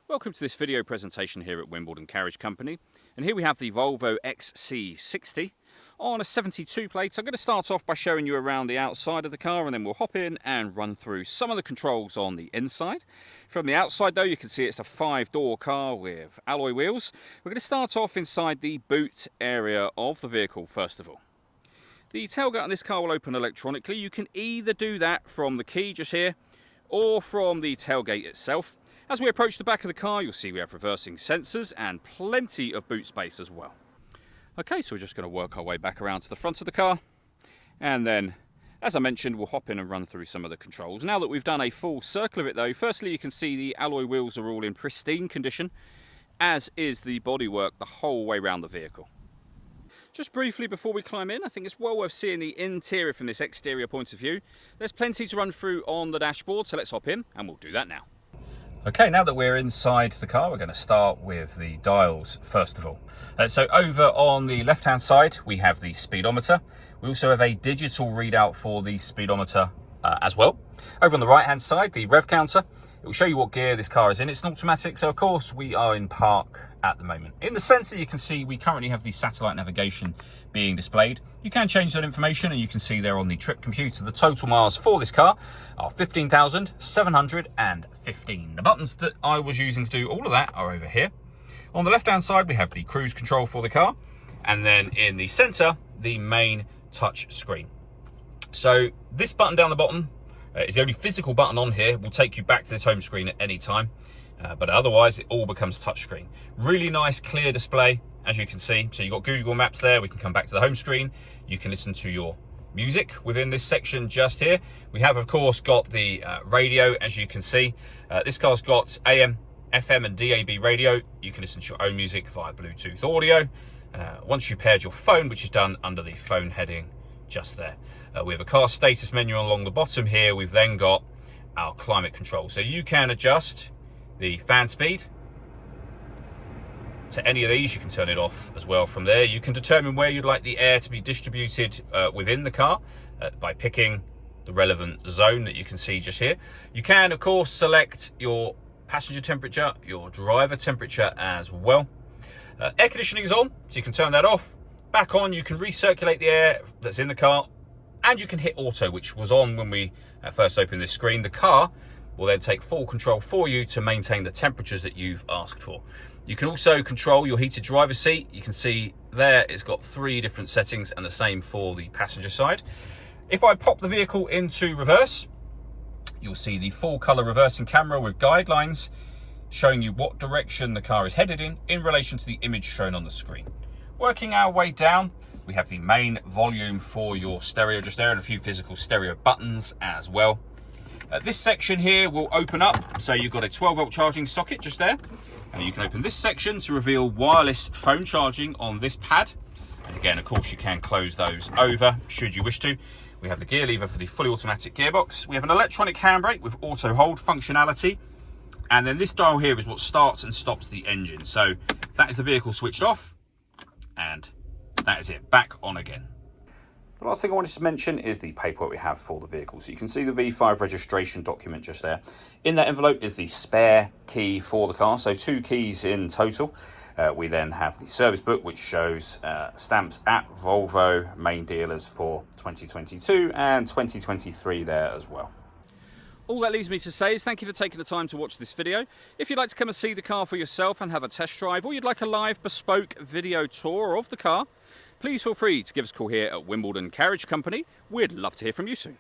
Welcome to this video presentation here at Wimbledon Carriage Company, and here we have the Volvo XC60 on a 72 plate. I'm going to start off by showing you around the outside of the car, and then we'll hop in and run through some of the controls on the inside. From the outside though, you can see it's a 5-door car with alloy wheels. We're going to start off inside the boot area of the vehicle first of all. The tailgate on this car will open electronically. You can either do that from the key just here or from the tailgate itself. As we approach the back of the car, you'll see we have reversing sensors and plenty of boot space as well. Okay, so we're just going to work our way back around to the front of the car. And then, as I mentioned, we'll hop in and run through some of the controls. Now that we've done a full circle of it though, firstly you can see the alloy wheels are all in pristine condition, as is the bodywork the whole way around the vehicle. Just briefly before we climb in, I think it's well worth seeing the interior from this exterior point of view. There's plenty to run through on the dashboard, so let's hop in and we'll do that now. Okay, now that we're inside the car, we're going to start with the dials first of all. So over on the left hand side we have the speedometer. We also have a digital readout for the speedometer as well. Over on the right hand side, the rev counter. It will show you what gear this car is in. It's an automatic, so of course we are in park at the moment. In the sensor you can see we currently have the satellite navigation being displayed. You can change that information, and you can see there on the trip computer the total miles for this car are 15,715. The buttons that I was using to do all of that are over here. On the left hand side we have the cruise control for the car, and then in the center the main touch screen. So this button down the bottom is the only physical button on here. Will take you back to this home screen at any time, but otherwise it all becomes touchscreen. Really nice clear display, as you can see. So you've got Google Maps there. We can come back to the home screen. You can listen to your music within this section just here. We have of course got the radio, as you can see. This car's got AM, FM and DAB radio. You can listen to your own music via Bluetooth audio. Once you've paired your phone, which is done under the phone heading just there. We have a car status menu along the bottom here. We've then got our climate control. So you can adjust the fan speed to any of these. You can turn it off as well from there. You can determine where you'd like the air to be distributed within the car by picking the relevant zone that you can see just here. You can of course select your passenger temperature, your driver temperature as well. Air conditioning is on, so you can turn that off. Back on, you can recirculate the air that's in the car, and you can hit auto, which was on when we first opened this screen. The car will then take full control for you to maintain the temperatures that you've asked for. You can also control your heated driver's seat. You can see there it's got 3 different settings, and the same for the passenger side. If I pop the vehicle into reverse, you'll see the full color reversing camera with guidelines showing you what direction the car is headed in relation to the image shown on the screen. Working our way down, we have the main volume for your stereo just there, and a few physical stereo buttons as well. This section here will open up, so you've got a 12-volt charging socket just there, and you can open this section to reveal wireless phone charging on this pad. And again, of course, you can close those over should you wish to. We have the gear lever for the fully automatic gearbox. We have an electronic handbrake with auto hold functionality, and then this dial here is what starts and stops the engine. So that is the vehicle switched off, and that is it, back on again. The last thing I wanted to mention is the paperwork we have for the vehicle. So you can see the V5 registration document just there. In that envelope is the spare key for the car, so 2 keys in total. We then have the service book, which shows stamps at Volvo main dealers for 2022 and 2023 there as well. All that leaves me to say is thank you for taking the time to watch this video. If you'd like to come and see the car for yourself and have a test drive, or you'd like a live bespoke video tour of the car, please feel free to give us a call here at Wimbledon Carriage Company. We'd love to hear from you soon.